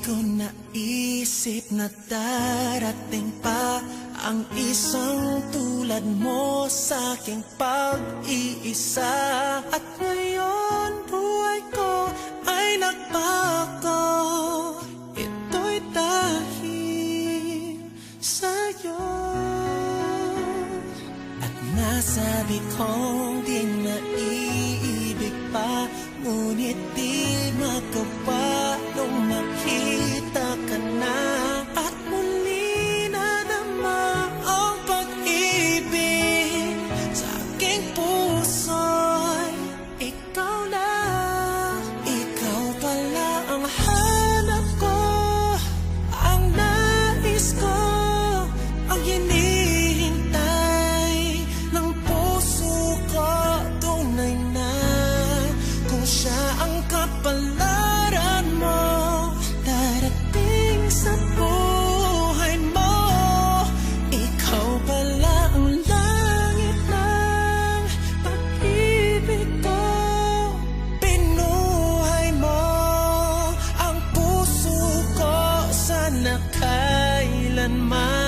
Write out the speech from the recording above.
ko naisip na darating pa ang isang tulad mo sa aking pag-iisa. At ngayon buhay ko ay nagbago, ito'y dahil sa'yo. At nasabi kong di na iibig pa, ngunit di magawa nung makita ka na. At muli nadama ang pag-ibig sa aking puso'y ikaw na. Ikaw pala ang hanap ko, ang nais ko, ang hinihintay ng puso ko. Tunay na kung siya ang kapalaran mo, darating sa buhay mo. Ikaw pala ang langit ng pag-ibig ko. Pinuhay mo ang puso ko sana kailanman.